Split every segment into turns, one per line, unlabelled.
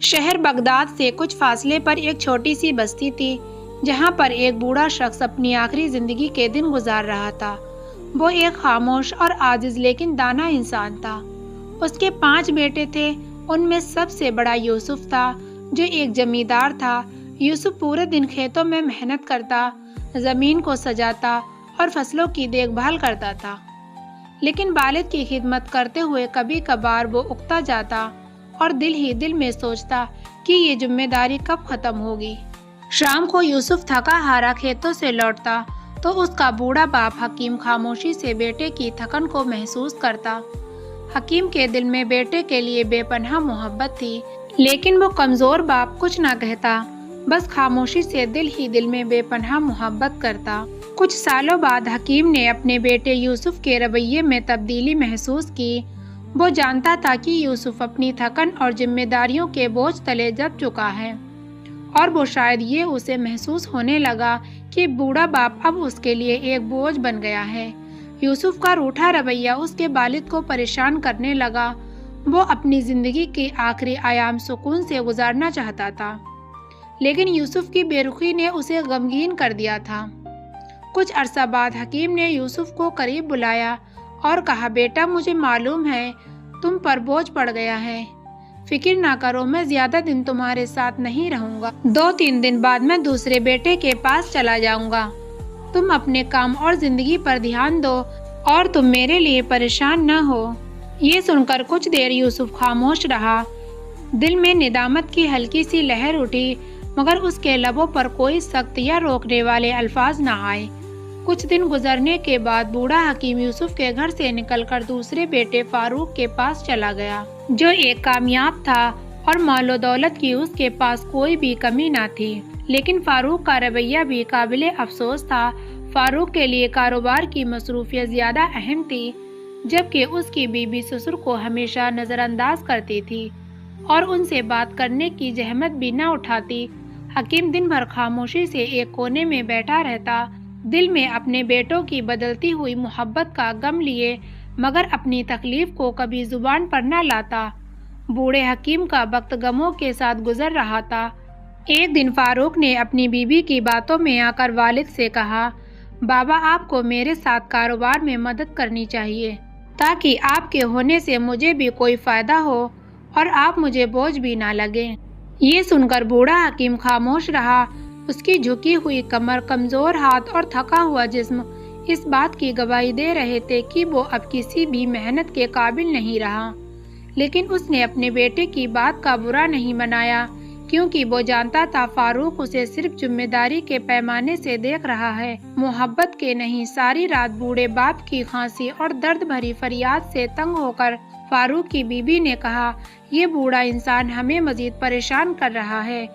شہر بغداد سے کچھ فاصلے پر ایک چھوٹی سی بستی تھی جہاں پر ایک بوڑھا شخص اپنی آخری زندگی کے دن گزار رہا تھا۔ وہ ایک خاموش اور عاجز لیکن دانا انسان تھا۔ اس کے 5 بیٹے تھے، ان میں سب سے بڑا یوسف تھا جو ایک زمیندار تھا۔ یوسف پورے دن کھیتوں میں محنت کرتا، زمین کو سجاتا اور فصلوں کی دیکھ بھال کرتا تھا، لیکن والد کی خدمت کرتے ہوئے کبھی کبھار وہ اکتا جاتا اور دل ہی دل میں سوچتا کہ یہ ذمہ داری کب ختم ہوگی۔ شام کو یوسف تھکا ہارا کھیتوں سے لوٹتا تو اس کا بوڑھا باپ حکیم خاموشی سے بیٹے کی تھکن کو محسوس کرتا۔ حکیم کے دل میں بیٹے کے لیے بے پناہ محبت تھی، لیکن وہ کمزور باپ کچھ نہ کہتا، بس خاموشی سے دل ہی دل میں بے پناہ محبت کرتا۔ کچھ سالوں بعد حکیم نے اپنے بیٹے یوسف کے رویے میں تبدیلی محسوس کی۔ وہ جانتا تھا کہ یوسف اپنی تھکن اور ذمہ داریوں کے بوجھ تلے دب چکا ہے، اور وہ شاید یہ اسے محسوس ہونے لگا کہ بوڑھا باپ اب اس کے لیے ایک بوجھ بن گیا ہے۔ یوسف کا روٹھا رویہ اس کے والد کو پریشان کرنے لگا۔ وہ اپنی زندگی کے آخری ایام سکون سے گزارنا چاہتا تھا، لیکن یوسف کی بے رخی نے اسے غمگین کر دیا تھا۔ کچھ عرصہ بعد حکیم نے یوسف کو قریب بلایا اور کہا، بیٹا مجھے معلوم ہے تم پر بوجھ پڑ گیا ہے، فکر نہ کرو، میں زیادہ دن تمہارے ساتھ نہیں رہوں گا۔ 2-3 دن بعد میں دوسرے بیٹے کے پاس چلا جاؤں گا۔ تم اپنے کام اور زندگی پر دھیان دو اور تم میرے لیے پریشان نہ ہو۔ یہ سن کر کچھ دیر یوسف خاموش رہا۔ دل میں ندامت کی ہلکی سی لہر اٹھی، مگر اس کے لبوں پر کوئی سخت یا روکنے والے الفاظ نہ آئے۔ کچھ دن گزرنے کے بعد بوڑھا حکیم یوسف کے گھر سے نکل کر دوسرے بیٹے فاروق کے پاس چلا گیا، جو ایک کامیاب تھا اور مال و دولت کی اس کے پاس کوئی بھی کمی نہ تھی، لیکن فاروق کا رویہ بھی قابل افسوس تھا۔ فاروق کے لیے کاروبار کی مصروفیت زیادہ اہم تھی، جبکہ اس کی بیوی سسر کو ہمیشہ نظر انداز کرتی تھی اور ان سے بات کرنے کی زحمت بھی نہ اٹھاتی۔ حکیم دن بھر خاموشی سے ایک کونے میں بیٹھا رہتا، دل میں اپنے بیٹوں کی بدلتی ہوئی محبت کا غم لیے، مگر اپنی تکلیف کو کبھی زبان پر نہ لاتا۔ بوڑھے حکیم کا وقت غموں کے ساتھ گزر رہا تھا۔ ایک دن فاروق نے اپنی بیوی کی باتوں میں آ کر والد سے کہا، بابا آپ کو میرے ساتھ کاروبار میں مدد کرنی چاہیے، تاکہ آپ کے ہونے سے مجھے بھی کوئی فائدہ ہو اور آپ مجھے بوجھ بھی نہ لگے۔ یہ سن کر بوڑھا حکیم خاموش رہا۔ اس کی جھکی ہوئی کمر، کمزور ہاتھ اور تھکا ہوا جسم اس بات کی گواہی دے رہے تھے کہ وہ اب کسی بھی محنت کے قابل نہیں رہا، لیکن اس نے اپنے بیٹے کی بات کا برا نہیں منایا، کیونکہ وہ جانتا تھا فاروق اسے صرف ذمہ داری کے پیمانے سے دیکھ رہا ہے، محبت کے نہیں۔ ساری رات بوڑھے باپ کی کھانسی اور درد بھری فریاد سے تنگ ہو کر فاروق کی بیوی نے کہا، یہ بوڑھا انسان ہمیں مزید پریشان کر رہا ہے،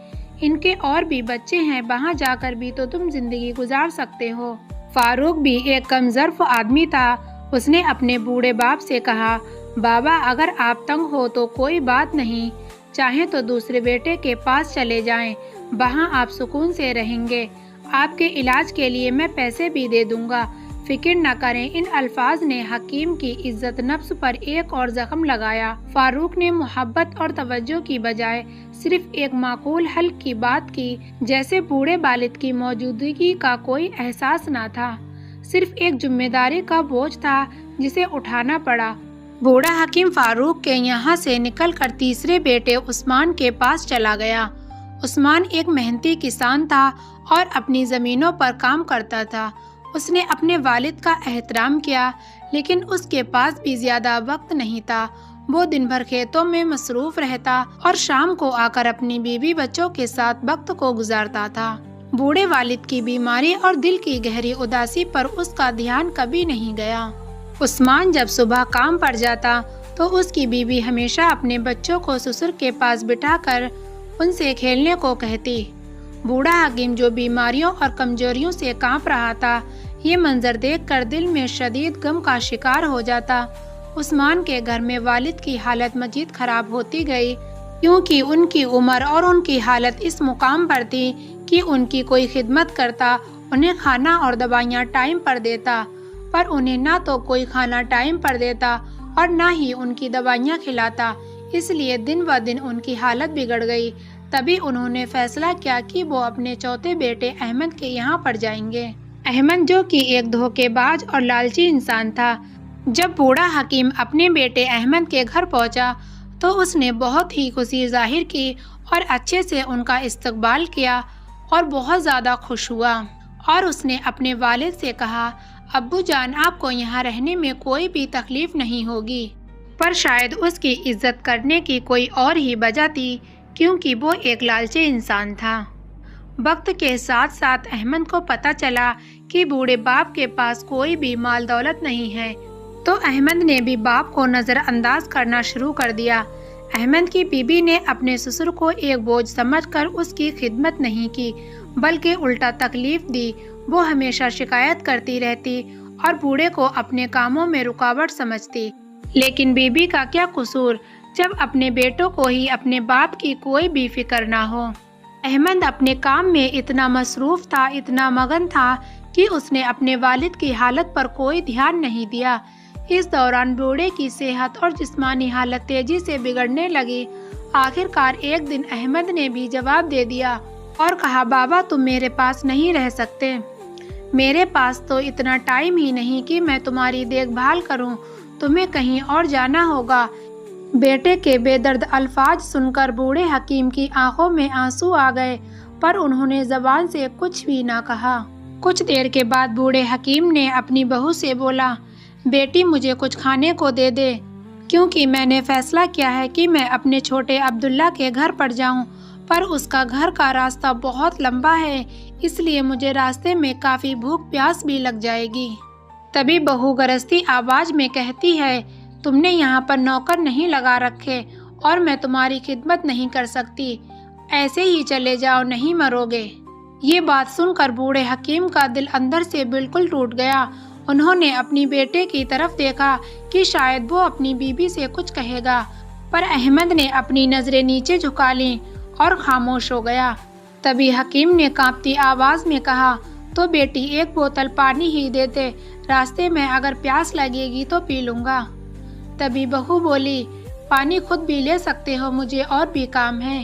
ان کے اور بھی بچے ہیں، وہاں جا کر بھی تو تم زندگی گزار سکتے ہو۔ فاروق بھی ایک کم ظرف آدمی تھا، اس نے اپنے بوڑھے باپ سے کہا، بابا اگر آپ تنگ ہو تو کوئی بات نہیں، چاہیں تو دوسرے بیٹے کے پاس چلے جائیں، وہاں آپ سکون سے رہیں گے، آپ کے علاج کے لیے میں پیسے بھی دے دوں گا، فکر نہ کریں۔ ان الفاظ نے حکیم کی عزت نفس پر ایک اور زخم لگایا۔ فاروق نے محبت اور توجہ کی بجائے صرف ایک معقول حل کی بات کی، جیسے بوڑھے والد کی موجودگی کا کوئی احساس نہ تھا، صرف ایک ذمہ داری کا بوجھ تھا جسے اٹھانا پڑا۔ بوڑھا حکیم فاروق کے یہاں سے نکل کر تیسرے بیٹے عثمان کے پاس چلا گیا۔ عثمان ایک محنتی کسان تھا اور اپنی زمینوں پر کام کرتا تھا۔ اس نے اپنے والد کا احترام کیا، لیکن اس کے پاس بھی زیادہ وقت نہیں تھا۔ وہ دن بھر کھیتوں میں مصروف رہتا اور شام کو آ کر اپنی بیوی بچوں کے ساتھ وقت کو گزارتا تھا۔ بوڑھے والد کی بیماری اور دل کی گہری اداسی پر اس کا دھیان کبھی نہیں گیا۔ عثمان جب صبح کام پر جاتا تو اس کی بیوی ہمیشہ اپنے بچوں کو سسر کے پاس بٹھا کر ان سے کھیلنے کو کہتی۔ بوڑھا حکیم جو بیماریوں اور کمزوریوں سے کانپ رہا تھا، یہ منظر دیکھ کر دل میں شدید غم کا شکار ہو جاتا۔ عثمان کے گھر میں والد کی حالت مزید خراب ہوتی گئی، کیونکہ ان کی عمر اور ان کی حالت اس مقام پر تھی کہ ان کی کوئی خدمت کرتا، انہیں کھانا اور دوائیاں ٹائم پر دیتا، پر انہیں نہ تو کوئی کھانا ٹائم پر دیتا اور نہ ہی ان کی دوائیاں کھلاتا۔ اس لیے دن و دن ان کی حالت بگڑ گئی۔ تبھی انہوں نے فیصلہ کیا کہ وہ اپنے چوتھے بیٹے احمد کے یہاں پر جائیں گے۔ احمد جو کہ ایک دھوکے باز اور لالچی انسان تھا، جب بوڑھا حکیم اپنے بیٹے احمد کے گھر پہنچا تو اس نے بہت ہی خوشی ظاہر کی اور اچھے سے ان کا استقبال کیا اور بہت زیادہ خوش ہوا، اور اس نے اپنے والد سے کہا، ابو جان، آپ کو یہاں رہنے میں کوئی بھی تکلیف نہیں ہوگی۔ پر شاید اس کی عزت کرنے کی کوئی اور ہی وجہ تھی، کیونکہ وہ ایک لالچی انسان تھا۔ وقت کے ساتھ ساتھ احمد کو پتہ چلا کہ بوڑھے باپ کے پاس کوئی بھی مال دولت نہیں ہے، تو احمد نے بھی باپ کو نظر انداز کرنا شروع کر دیا۔ احمد کی بیوی نے اپنے سسر کو ایک بوجھ سمجھ کر اس کی خدمت نہیں کی، بلکہ الٹا تکلیف دی۔ وہ ہمیشہ شکایت کرتی رہتی اور بوڑھے کو اپنے کاموں میں رکاوٹ سمجھتی۔ لیکن بیوی کا کیا قصور جب اپنے بیٹوں کو ہی اپنے باپ کی کوئی بھی فکر نہ ہو۔ احمد اپنے کام میں اتنا مصروف تھا، اتنا مگن تھا کہ اس نے اپنے والد کی حالت پر کوئی دھیان نہیں دیا۔ اس دوران بوڑھے کی صحت اور جسمانی حالت تیزی سے بگڑنے لگی۔ آخر کار ایک دن احمد نے بھی جواب دے دیا اور کہا، بابا تم میرے پاس نہیں رہ سکتے، میرے پاس تو اتنا ٹائم ہی نہیں کہ میں تمہاری دیکھ بھال کروں، تمہیں کہیں اور جانا ہوگا۔ بیٹے کے بے درد الفاظ سن کر بوڑھے حکیم کی آنکھوں میں آنسو آ گئے، پر انہوں نے زبان سے کچھ بھی نہ کہا۔ کچھ دیر کے بعد بوڑھے حکیم نے اپنی بہو سے بولا، بیٹی مجھے کچھ کھانے کو دے دے، کیونکہ میں نے فیصلہ کیا ہے کہ میں اپنے چھوٹے عبداللہ کے گھر پر جاؤں، پر اس کا گھر کا راستہ بہت لمبا ہے، اس لیے مجھے راستے میں کافی بھوک پیاس بھی لگ جائے گی۔ تبھی بہو گرستی آواز میں کہتی ہے، تم نے یہاں پر نوکر نہیں لگا رکھے اور میں تمہاری خدمت نہیں کر سکتی، ایسے ہی چلے جاؤ، نہیں مرو گے۔ یہ بات سن کر بوڑھے حکیم کا دل اندر سے بالکل ٹوٹ گیا۔ انہوں نے اپنی بیٹے کی طرف دیکھا کہ شاید وہ اپنی بیوی سے کچھ کہے گا، پر احمد نے اپنی نظریں نیچے جھکا لیں اور خاموش ہو گیا۔ تبھی حکیم نے کانپتی آواز میں کہا، تو بیٹی ایک بوتل پانی ہی دے دے، راستے میں اگر پیاس لگے گی تو پی لوں گا۔ تبھی بہو بولی، پانی خود بھی لے سکتے ہو، مجھے اور بھی کام ہے۔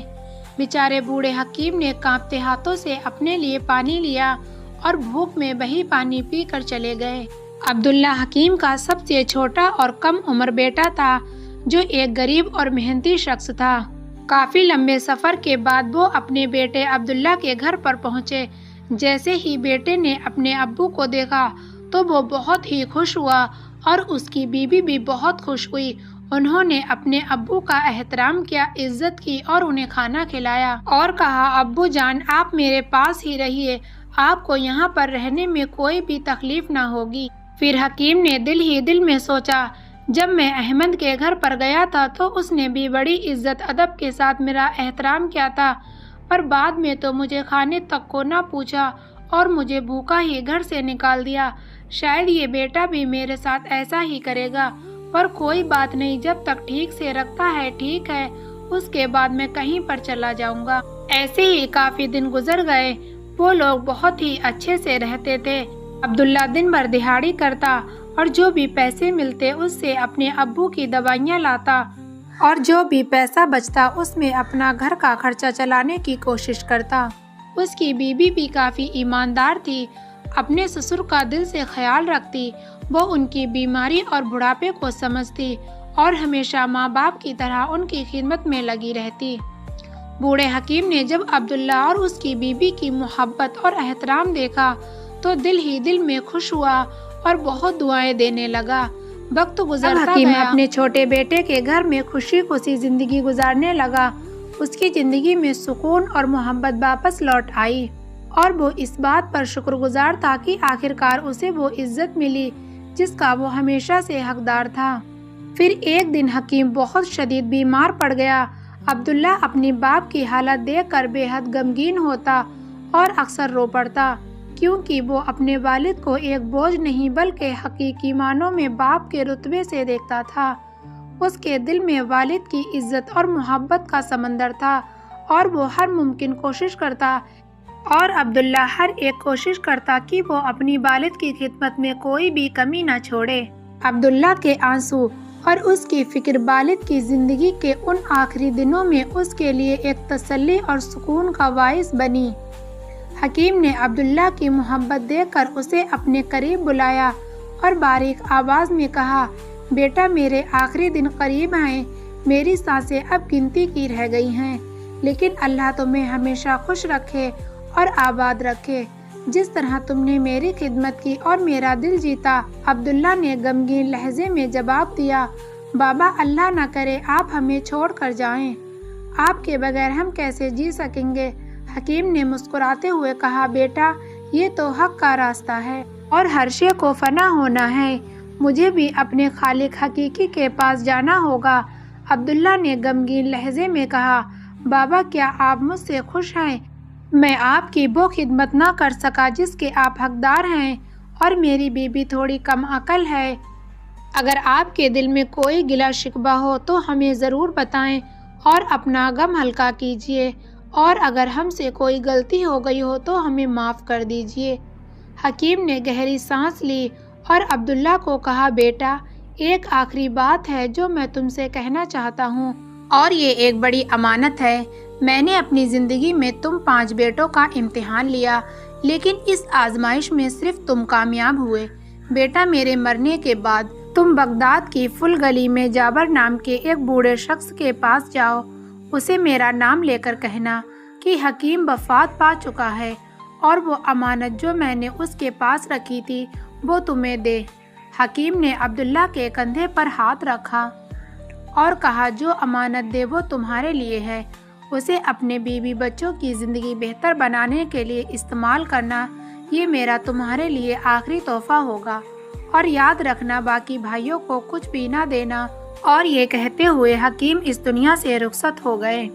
بیچارے بوڑھے حکیم نے کانپتے ہاتھوں سے اپنے لیے پانی لیا اور بھوک میں وہی پانی پی کر چلے گئے۔ عبداللہ حکیم کا سب سے چھوٹا اور کم عمر بیٹا تھا، جو ایک غریب اور محنتی شخص تھا۔ کافی لمبے سفر کے بعد وہ اپنے بیٹے عبداللہ کے گھر پر پہنچے۔ جیسے ہی بیٹے نے اپنے ابو کو دیکھا تو وہ بہت ہی خوش ہوا اور اس کی بیوی بھی بہت خوش ہوئی۔ انہوں نے اپنے ابو کا احترام کیا، عزت کی اور انہیں کھانا کھلایا اور کہا، ابو جان آپ میرے پاس ہی رہیے، آپ کو یہاں پر رہنے میں کوئی بھی تکلیف نہ ہوگی۔ پھر حکیم نے دل ہی دل میں سوچا، جب میں احمد کے گھر پر گیا تھا تو اس نے بھی بڑی عزت ادب کے ساتھ میرا احترام کیا تھا، پر بعد میں تو مجھے کھانے تک کو نہ پوچھا اور مجھے بھوکا ہی گھر سے نکال دیا۔ شاید یہ بیٹا بھی میرے ساتھ ایسا ہی کرے گا، پر کوئی بات نہیں، جب تک ٹھیک سے رکھتا ہے ٹھیک ہے، اس کے بعد میں کہیں پر چلا جاؤں گا۔ ایسے ہی کافی دن گزر گئے۔ وہ لوگ بہت ہی اچھے سے رہتے تھے۔ عبداللہ دن بھر دہاڑی کرتا اور جو بھی پیسے ملتے اس سے اپنے ابو کی دوائیاں لاتا اور جو بھی پیسہ بچتا اس میں اپنا گھر کا خرچہ چلانے کی کوشش کرتا۔ اس کی بیوی بھی کافی ایماندار تھی، اپنے سسر کا دل سے خیال رکھتی، وہ ان کی بیماری اور بڑھاپے کو سمجھتی اور ہمیشہ ماں باپ کی طرح ان کی خدمت میں لگی رہتی۔ بوڑھے حکیم نے جب عبداللہ اور اس کی بیوی کی محبت اور احترام دیکھا تو دل ہی دل میں خوش ہوا اور بہت دعائیں دینے لگا۔ وقت گزرتا گیا، اپنے چھوٹے بیٹے کے گھر میں خوشی خوشی زندگی گزارنے لگا۔ اس کی زندگی میں سکون اور محبت واپس لوٹ آئی اور وہ اس بات پر شکر گزار تھا کہ آخر کار اسے وہ عزت ملی جس کا وہ ہمیشہ سے حقدار تھا۔ پھر ایک دن حکیم بہت شدید بیمار پڑ گیا۔ عبداللہ اپنی باپ کی حالت دیکھ کر بے حد غمگین ہوتا اور اکثر رو پڑتا، کیونکہ وہ اپنے والد کو ایک بوجھ نہیں بلکہ حقیقی معنوں میں باپ کے رتبے سے دیکھتا تھا۔ اس کے دل میں والد کی عزت اور محبت کا سمندر تھا اور وہ ہر ممکن کوشش کرتا اور عبداللہ ہر ایک کوشش کرتا کہ وہ اپنی والد کی خدمت میں کوئی بھی کمی نہ چھوڑے۔ عبداللہ کے آنسو اور اس کی فکر والد کی زندگی کے ان آخری دنوں میں اس کے لیے ایک تسلی اور سکون کا باعث بنی۔ حکیم نے عبداللہ کی محبت دیکھ کر اسے اپنے قریب بلایا اور باریک آواز میں کہا، بیٹا میرے آخری دن قریب ہیں، میری سانسیں اب گنتی کی رہ گئی ہیں، لیکن اللہ تمہیں ہمیشہ خوش رکھے اور آباد رکھے، جس طرح تم نے میری خدمت کی اور میرا دل جیتا۔ عبداللہ نے غمگین لہجے میں جواب دیا، بابا اللہ نہ کرے آپ ہمیں چھوڑ کر جائیں، آپ کے بغیر ہم کیسے جی سکیں گے؟ حکیم نے مسکراتے ہوئے کہا، بیٹا یہ تو حق کا راستہ ہے اور ہر شے کو فنا ہونا ہے، مجھے بھی اپنے خالق حقیقی کے پاس جانا ہوگا۔ عبداللہ نے غمگین لہجے میں کہا، بابا کیا آپ مجھ سے خوش ہیں؟ میں آپ کی وہ خدمت نہ کر سکا جس کے آپ حقدار ہیں، اور میری بیوی تھوڑی کم عقل ہے۔ اگر آپ کے دل میں کوئی گلہ شکوہ ہو تو ہمیں ضرور بتائیں اور اپنا غم ہلکا کیجیے، اور اگر ہم سے کوئی غلطی ہو گئی ہو تو ہمیں معاف کر دیجیے۔ حکیم نے گہری سانس لی اور عبداللہ کو کہا، بیٹا ایک آخری بات ہے جو میں تم سے کہنا چاہتا ہوں، اور یہ ایک بڑی امانت ہے۔ میں نے اپنی زندگی میں تم 5 بیٹوں کا امتحان لیا، لیکن اس آزمائش میں صرف تم کامیاب ہوئے۔ بیٹا میرے مرنے کے بعد تم بغداد کی فل گلی میں جابر نام کے ایک بوڑھے شخص کے پاس جاؤ، اسے میرا نام لے کر کہنا کہ حکیم وفات پا چکا ہے اور وہ امانت جو میں نے اس کے پاس رکھی تھی وہ تمہیں دے۔ حکیم نے عبداللہ کے کندھے پر ہاتھ رکھا اور کہا، جو امانت دے وہ تمہارے لیے ہے، اسے اپنے بیوی بچوں کی زندگی بہتر بنانے کے لیے استعمال کرنا، یہ میرا تمہارے لیے آخری تحفہ ہوگا، اور یاد رکھنا باقی بھائیوں کو کچھ بھی نہ دینا۔ اور یہ کہتے ہوئے حکیم اس دنیا سے رخصت ہو گئے۔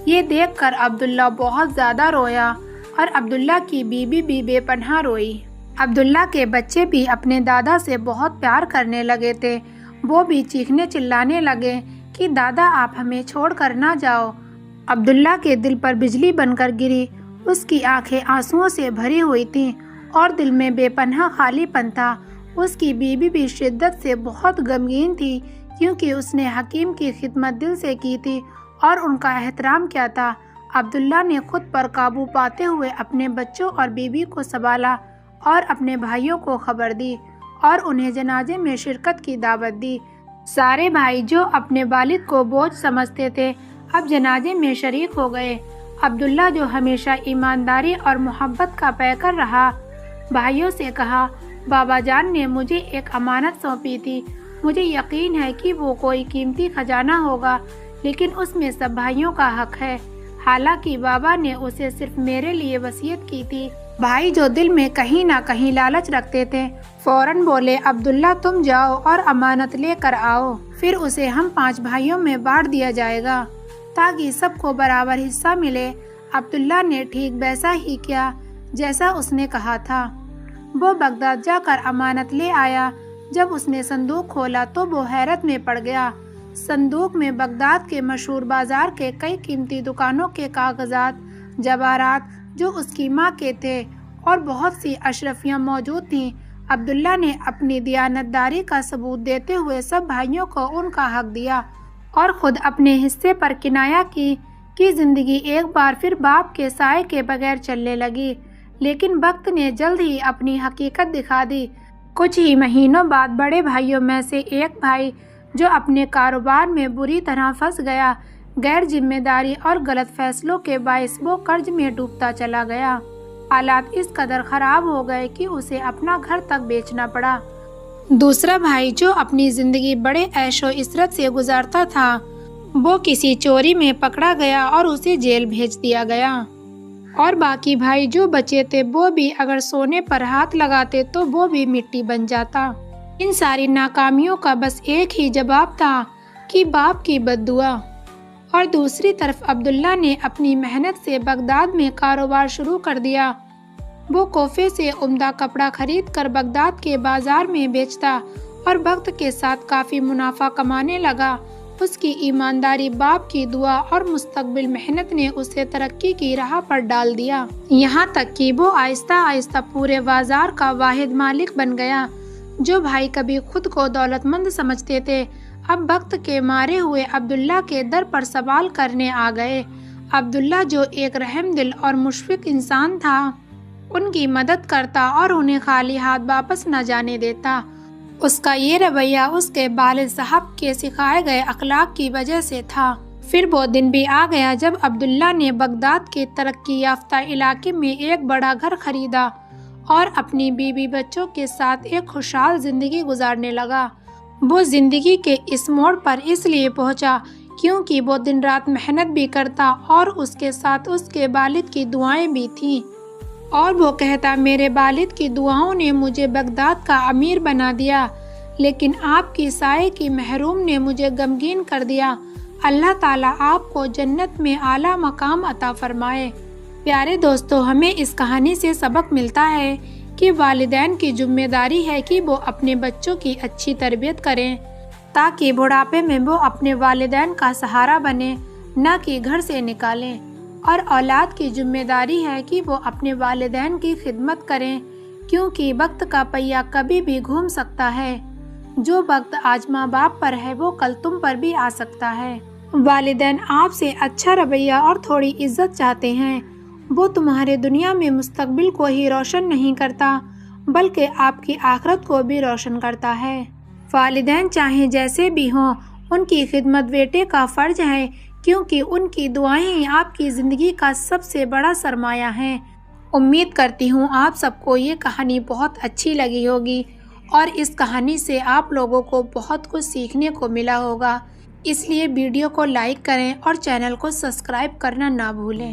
یہ دیکھ کر عبداللہ بہت زیادہ رویا اور عبداللہ کی بیوی بھی بے پناہ روئی۔ عبداللہ کے بچے بھی اپنے دادا سے بہت پیار کرنے لگے تھے، وہ بھی چیخنے چلانے لگے کہ دادا آپ ہمیں چھوڑ کر نہ جاؤ۔ عبداللہ کے دل پر بجلی بن کر گری، اس کی آنکھیں آنسوؤں سے بھری ہوئی تھیں اور دل میں بے پناہ خالی پن تھا۔ اس کی بیوی بھی شدت سے بہت غمگین تھی، کیونکہ اس نے حکیم کی خدمت دل سے کی تھی اور ان کا احترام کیا تھا۔ عبداللہ نے خود پر قابو پاتے ہوئے اپنے بچوں اور بیوی کو سنبھالا اور اپنے بھائیوں کو خبر دی اور انہیں جنازے میں شرکت کی دعوت دی۔ سارے بھائی جو اپنے والد کو بوجھ سمجھتے تھے اب جنازے میں شریک ہو گئے۔ عبداللہ جو ہمیشہ ایمانداری اور محبت کا پیکر رہا، بھائیوں سے کہا، بابا جان نے مجھے ایک امانت سونپی تھی، مجھے یقین ہے کہ وہ کوئی قیمتی خزانہ ہوگا، لیکن اس میں سب بھائیوں کا حق ہے، حالانکہ بابا نے اسے صرف میرے لیے وصیت کی تھی۔ بھائی جو دل میں کہیں نہ کہیں لالچ رکھتے تھے فوراً بولے، عبداللہ تم جاؤ اور امانت لے کر آؤ، پھر اسے ہم 5 بھائیوں میں بانٹ دیا جائے گا تاکہ سب کو برابر حصہ ملے۔ عبداللہ نے ٹھیک ویسا ہی کیا جیسا اس نے کہا تھا۔ وہ بغداد جا کر امانت لے آیا۔ جب اس نے صندوق کھولا تو وہ حیرت میں پڑ گیا۔ صندوق میں بغداد کے مشہور بازار کے کئی قیمتی دکانوں کے کاغذات، جواہرات جو اس کی ماں کے تھے، اور بہت سی اشرفیاں موجود تھیں۔ عبداللہ نے اپنی دیانتداری کا ثبوت دیتے ہوئے سب بھائیوں کو ان کا حق دیا اور خود اپنے حصے پر کنایہ کی کہ زندگی ایک بار پھر باپ کے سائے کے بغیر چلنے لگی۔ لیکن وقت نے جلد ہی اپنی حقیقت دکھا دی۔ کچھ ہی مہینوں بعد بڑے بھائیوں میں سے ایک بھائی جو اپنے کاروبار میں بری طرح پھنس گیا، غیر ذمہ داری اور غلط فیصلوں کے باعث وہ قرض میں ڈوبتا چلا گیا۔ حالات اس قدر خراب ہو گئے کہ اسے اپنا گھر تک بیچنا پڑا۔ دوسرا بھائی جو اپنی زندگی بڑے عیش و عشرت سے گزارتا تھا، وہ کسی چوری میں پکڑا گیا اور اسے جیل بھیج دیا گیا، اور باقی بھائی جو بچے تھے وہ بھی اگر سونے پر ہاتھ لگاتے تو وہ بھی مٹی بن جاتا۔ ان ساری ناکامیوں کا بس ایک ہی جواب تھا کہ باپ کی بد دعا۔ اور دوسری طرف عبداللہ نے اپنی محنت سے بغداد میں کاروبار شروع کر دیا۔ وہ کوفے سے عمدہ کپڑا خرید کر بغداد کے بازار میں بیچتا اور وقت کے ساتھ کافی منافع کمانے لگا۔ اس کی ایمانداری، باپ کی دعا اور مستقبل محنت نے اسے ترقی کی راہ پر ڈال دیا، یہاں تک کہ وہ آہستہ آہستہ پورے بازار کا واحد مالک بن گیا۔ جو بھائی کبھی خود کو دولت مند سمجھتے تھے اب وقت کے مارے ہوئے عبداللہ کے در پر سوال کرنے آ گئے۔ عبداللہ جو ایک رحم دل اور مشفق انسان تھا، ان کی مدد کرتا اور انہیں خالی ہاتھ واپس نہ جانے دیتا۔ اس کا یہ رویہ اس کے والد صاحب کے سکھائے گئے اخلاق کی وجہ سے تھا۔ پھر وہ دن بھی آ گیا جب عبداللہ نے بغداد کے ترقی یافتہ علاقے میں ایک بڑا گھر خریدا اور اپنی بیوی بچوں کے ساتھ ایک خوشحال زندگی گزارنے لگا۔ وہ زندگی کے اس موڑ پر اس لیے پہنچا کیونکہ وہ دن رات محنت بھی کرتا اور اس کے ساتھ اس کے والد کی دعائیں بھی تھیں، اور وہ کہتا، میرے والد کی دعاؤں نے مجھے بغداد کا امیر بنا دیا، لیکن آپ کی سائے کی محروم نے مجھے غمگین کر دیا۔ اللہ تعالیٰ آپ کو جنت میں اعلیٰ مقام عطا فرمائے۔ پیارے دوستو، ہمیں اس کہانی سے سبق ملتا ہے کہ والدین کی ذمہ داری ہے کہ وہ اپنے بچوں کی اچھی تربیت کریں تاکہ بڑھاپے میں وہ اپنے والدین کا سہارا بنیں، نہ کہ گھر سے نکالیں۔ اور اولاد کی ذمہ داری ہے کہ وہ اپنے والدین کی خدمت کریں، کیونکہ وقت کا پہیہ کبھی بھی گھوم سکتا ہے۔ جو وقت آج ماں باپ پر ہے وہ کل تم پر بھی آ سکتا ہے۔ والدین آپ سے اچھا رویہ اور تھوڑی عزت چاہتے ہیں۔ وہ تمہارے دنیا میں مستقبل کو ہی روشن نہیں کرتا بلکہ آپ کی آخرت کو بھی روشن کرتا ہے۔ والدین چاہیں جیسے بھی ہوں، ان کی خدمت بیٹے کا فرض ہے، کیونکہ ان کی دعائیں آپ کی زندگی کا سب سے بڑا سرمایہ ہیں۔ امید کرتی ہوں آپ سب کو یہ کہانی بہت اچھی لگی ہوگی اور اس کہانی سے آپ لوگوں کو بہت کچھ سیکھنے کو ملا ہوگا۔ اس لیے ویڈیو کو لائک کریں اور چینل کو سبسکرائب کرنا نہ بھولیں۔